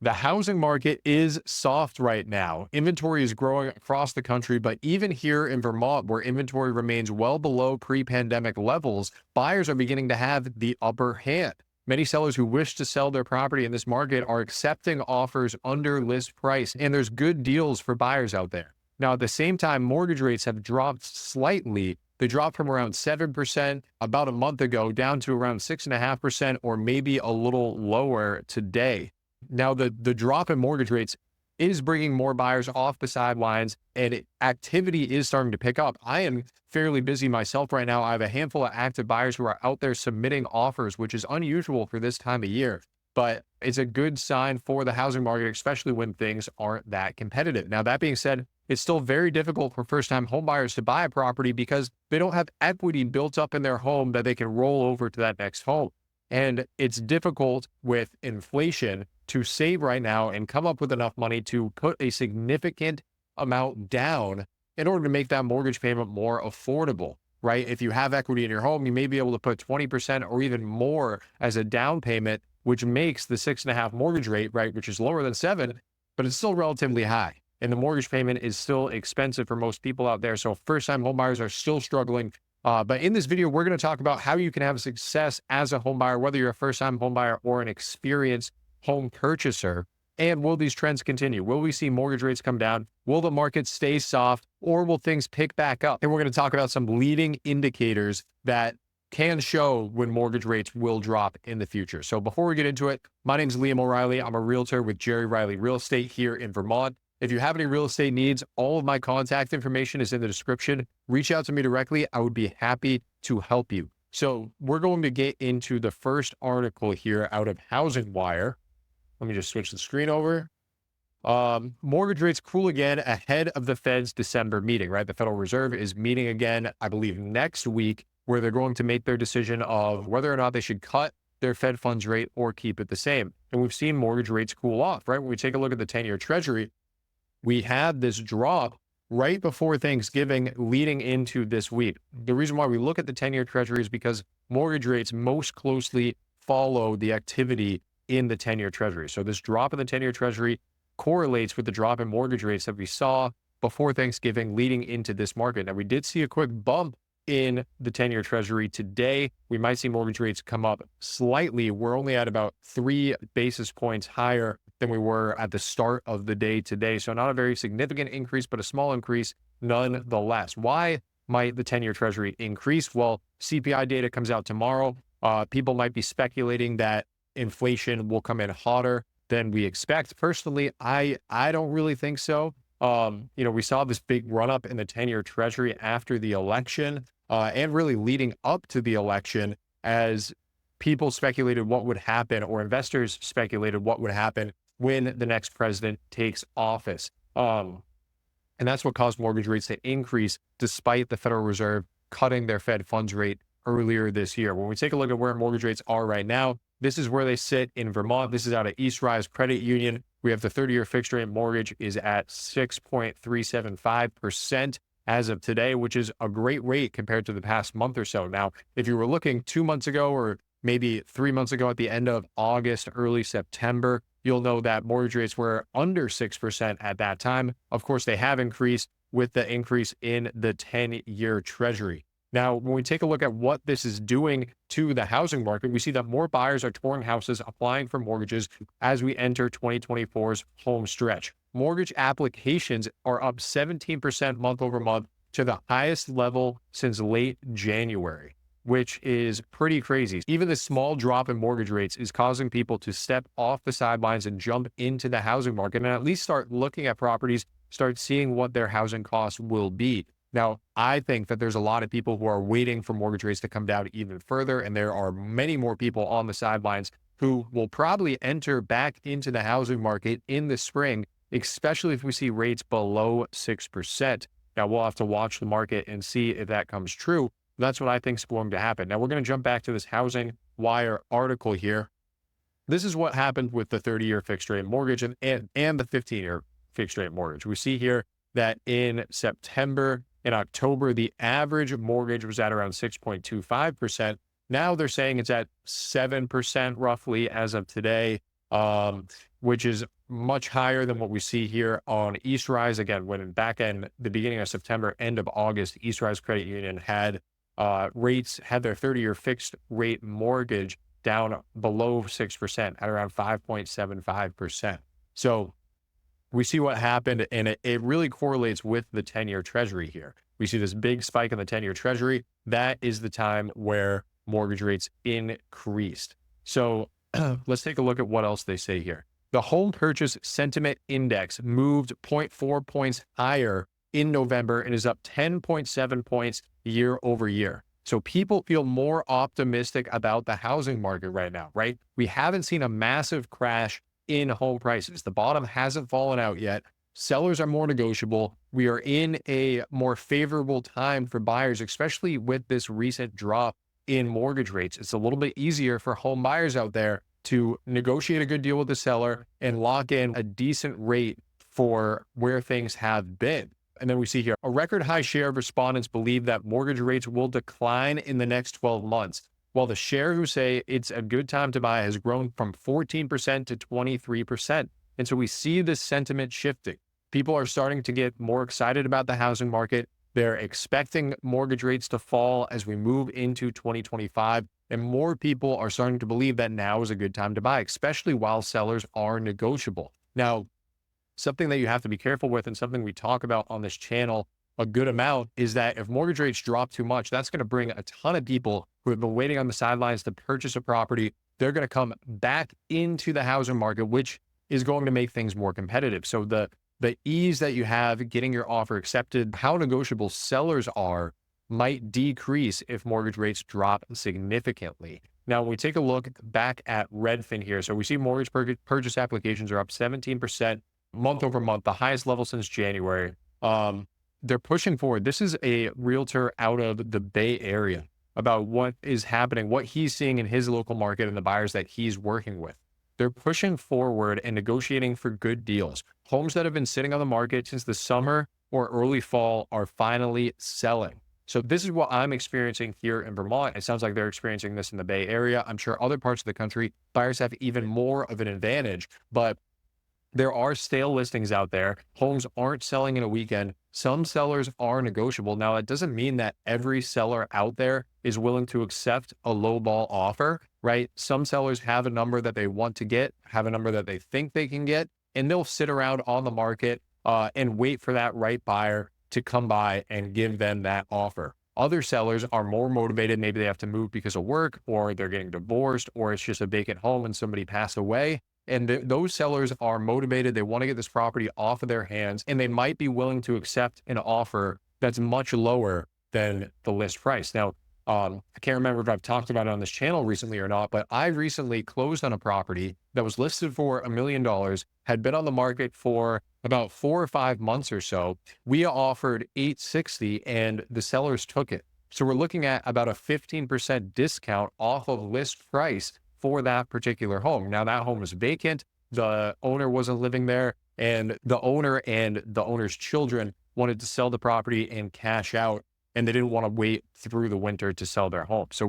The housing market is soft right now. Inventory is growing across the country, but even here in Vermont, where inventory remains well below pre-pandemic levels, buyers are beginning to have the upper hand. Many sellers who wish to sell their property in this market are accepting offers under list price, and there's good deals for buyers out there. Now, at the same time, mortgage rates have dropped slightly. They dropped from around 7% about a month ago down to around 6.5%, or maybe a little lower today. Now, the drop in mortgage rates is bringing more buyers off the sidelines, and activity is starting to pick up. I am fairly busy myself right now. I have a handful of active buyers who are out there submitting offers, which is unusual for this time of year, but it's a good sign for the housing market, especially when things aren't that competitive. Now, that being said, it's still very difficult for first-time homebuyers to buy a property because they don't have equity built up in their home that they can roll over to that next home. And it's difficult with inflation to save right now and come up with enough money to put a significant amount down in order to make that mortgage payment more affordable, right? If you have equity in your home, you may be able to put 20% or even more as a down payment, which makes the 6.5 mortgage rate, right, which is lower than 7, but it's still relatively high. And the mortgage payment is still expensive for most people out there. So first-time homebuyers are still struggling. But in this video, we're going to talk about how you can have success as a home buyer, whether you're a first-time home buyer or an experienced home purchaser. And will these trends continue? Will we see mortgage rates come down? Will the market stay soft, or will things pick back up? And we're going to talk about some leading indicators that can show when mortgage rates will drop in the future. So before we get into it, my name is Liam O'Reilly. I'm a realtor with Jerry Riley Real Estate here in Vermont. If you have any real estate needs, all of my contact information is in the description. Reach out to me directly. I would be happy to help you. So we're going to get into the first article here out of Housing Wire. Let me just switch the screen over. Mortgage rates cool again ahead of the Fed's December meeting, right? The Federal Reserve is meeting again, I believe, next week, where they're going to make their decision of whether or not they should cut their Fed funds rate or keep it the same. And we've seen mortgage rates cool off, right? When we take a look at the 10-year Treasury, we had this drop right before Thanksgiving leading into this week. The reason why we look at the 10-year Treasury is because mortgage rates most closely follow the activity in the 10-year Treasury. So this drop in the 10-year Treasury correlates with the drop in mortgage rates that we saw before Thanksgiving leading into this market. Now, we did see a quick bump in the 10-year Treasury today. We might see mortgage rates come up slightly. We're only at about 3 basis points higher than we were at the start of the day today. So not a very significant increase, but a small increase nonetheless. Why might the 10-year Treasury increase? Well, CPI data comes out tomorrow. People might be speculating that inflation will come in hotter than we expect. Personally, I don't really think so. We saw this big run up in the 10-year Treasury after the election, and really leading up to the election, as people speculated what would happen, or investors speculated what would happen when the next president takes office. And that's what caused mortgage rates to increase despite the Federal Reserve cutting their Fed funds rate earlier this year. When we take a look at where mortgage rates are right now, this is where they sit in Vermont. This is out of East Rise Credit Union. We have the 30-year fixed rate mortgage is at 6.375% as of today, which is a great rate compared to the past month or so. Now, if you were looking 2 months ago, or maybe 3 months ago at the end of August, early September, you'll know that mortgage rates were under 6% at that time. Of course, they have increased with the increase in the 10-year Treasury. Now, when we take a look at what this is doing to the housing market, we see that more buyers are touring houses, applying for mortgages as we enter 2024's home stretch. Mortgage applications are up 17% month over month to the highest level since late January, which is pretty crazy. Even the small drop in mortgage rates is causing people to step off the sidelines and jump into the housing market, and at least start looking at properties, start seeing what their housing costs will be. Now, I think that there's a lot of people who are waiting for mortgage rates to come down even further, and there are many more people on the sidelines who will probably enter back into the housing market in the spring, especially if we see rates below 6%. Now, we'll have to watch the market and see if that comes true. That's what I think is going to happen. Now, we're going to jump back to this Housing Wire article here. This is what happened with the 30-year fixed rate mortgage and the 15-year fixed rate mortgage. We see here that in September and October, the average mortgage was at around 6.25%. Now they're saying it's at 7% roughly as of today. which is much higher than what we see here on East Rise. Again, when back in the beginning of September, end of August, East Rise Credit Union had rates, had their 30-year fixed rate mortgage down below 6% at around 5.75%. So we see what happened, and it really correlates with the 10-year treasury here. We see this big spike in the 10-year treasury. That is the time where mortgage rates increased. So let's take a look at what else they say here. The home purchase sentiment index moved zero point 0.4 points higher in November and is up 10.7 points year over year. So people feel more optimistic about the housing market right now, right? We haven't seen a massive crash in home prices. The bottom hasn't fallen out yet. Sellers are more negotiable. We are in a more favorable time for buyers, especially with this recent drop in mortgage rates. It's a little bit easier for home buyers out there to negotiate a good deal with the seller and lock in a decent rate for where things have been. And then we see here, a record high share of respondents believe that mortgage rates will decline in the next 12 months, while the share who say it's a good time to buy has grown from 14% to 23%. And so we see this sentiment shifting. People are starting to get more excited about the housing market. They're expecting mortgage rates to fall as we move into 2025. And more people are starting to believe that now is a good time to buy, especially while sellers are negotiable. Now, something that you have to be careful with, and something we talk about on this channel a good amount, is that if mortgage rates drop too much, that's going to bring a ton of people who have been waiting on the sidelines to purchase a property. They're going to come back into the housing market, which is going to make things more competitive. So the ease that you have getting your offer accepted, how negotiable sellers are, might decrease if mortgage rates drop significantly. Now, when we take a look back at Redfin here, so we see mortgage purchase applications are up 17% month over month, the highest level since January. They're pushing forward. This is a realtor out of the Bay Area about what is happening, what he's seeing in his local market and the buyers that he's working with. They're pushing forward and negotiating for good deals. Homes that have been sitting on the market since the summer or early fall are finally selling. So this is what I'm experiencing here in Vermont. It sounds like they're experiencing this in the Bay Area. I'm sure other parts of the country, buyers have even more of an advantage, but there are stale listings out there. Homes aren't selling in a weekend. Some sellers are negotiable. Now, it doesn't mean that every seller out there is willing to accept a lowball offer, right? Some sellers have a number that they want to get, have a number that they think they can get, and they'll sit around on the market and wait for that right buyer to come by and give them that offer. Other sellers are more motivated. Maybe they have to move because of work, or they're getting divorced, or it's just a vacant home and somebody passed away. And those sellers are motivated. They want to get this property off of their hands, and they might be willing to accept an offer that's much lower than the list price. Now, I can't remember if I've talked about it on this channel recently or not, but I recently closed on a property that was listed for $1 million, had been on the market for about 4 or 5 months or so. We offered $860 and the sellers took it. So we're looking at about a 15% discount off of list price for that particular home. Now, that home was vacant. The owner wasn't living there, and the owner and the owner's children wanted to sell the property and cash out, and they didn't want to wait through the winter to sell their home. So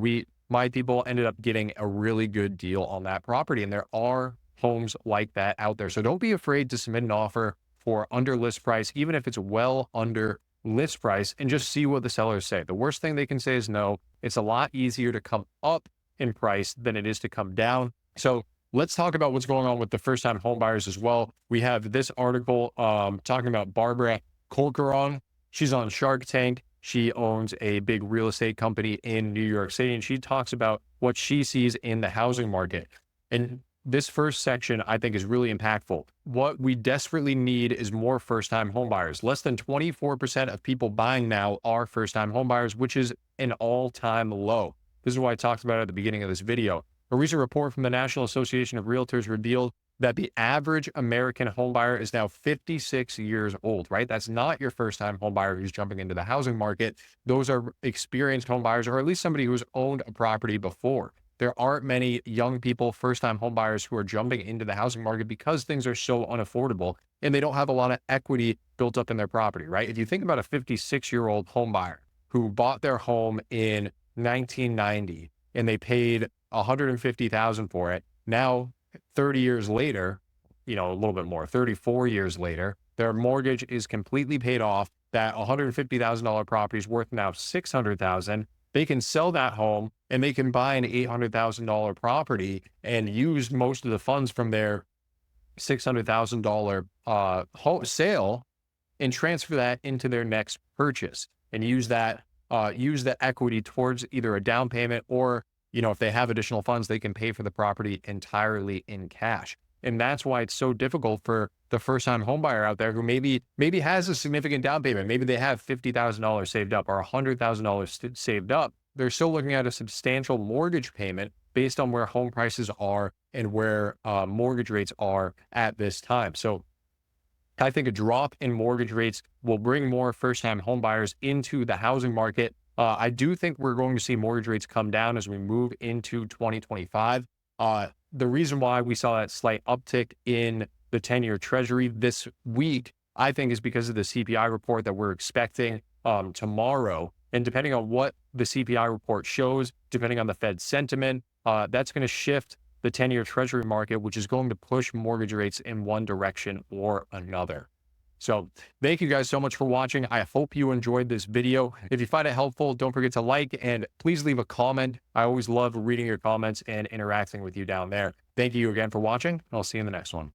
my people ended up getting a really good deal on that property, and there are homes like that out there. So don't be afraid to submit an offer for under list price, even if it's well under list price, and just see what the sellers say. The worst thing they can say is no. It's a lot easier to come up in price than it is to come down. So let's talk about what's going on with the first-time home buyers as well. We have this article talking about Barbara Colquhoun. She's on Shark Tank. She owns a big real estate company in New York City, and she talks about what she sees in the housing market. And this first section, I think, is really impactful. What we desperately need is more first-time home buyers. Less than 24% of people buying now are first-time home buyers, which is an all-time low. This is why I talked about it at the beginning of this video. A recent report from the National Association of Realtors revealed that the average American homebuyer is now 56 years old, right? That's not your first-time homebuyer who's jumping into the housing market. Those are experienced homebuyers, or at least somebody who's owned a property before. There aren't many young people, first-time homebuyers, who are jumping into the housing market because things are so unaffordable and they don't have a lot of equity built up in their property, right? If you think about a 56-year-old homebuyer who bought their home in 1990 and they paid $150,000 for it. Now, 30 years later, a little bit more, 34 years later, their mortgage is completely paid off. That $150,000 property is worth now $600,000. They can sell that home and they can buy an $800,000 property and use most of the funds from their $600,000 home sale and transfer that into their next purchase and use the equity towards either a down payment or, if they have additional funds, they can pay for the property entirely in cash. And that's why it's so difficult for the first-time home buyer out there who maybe has a significant down payment. Maybe they have $50,000 saved up or $100,000 saved up. They're still looking at a substantial mortgage payment based on where home prices are and where mortgage rates are at this time. So I think a drop in mortgage rates will bring more first-time home buyers into the housing market. I do think we're going to see mortgage rates come down as we move into 2025. The reason why we saw that slight uptick in the 10-year Treasury this week, I think, is because of the CPI report that we're expecting tomorrow. And depending on what the CPI report shows, depending on the Fed sentiment, that's going to shift the 10-year Treasury market, which is going to push mortgage rates in one direction or another. So thank you guys so much for watching. I hope you enjoyed this video. If you find it helpful, don't forget to like and please leave a comment. I always love reading your comments and interacting with you down there. Thank you again for watching. I'll see you in the next one.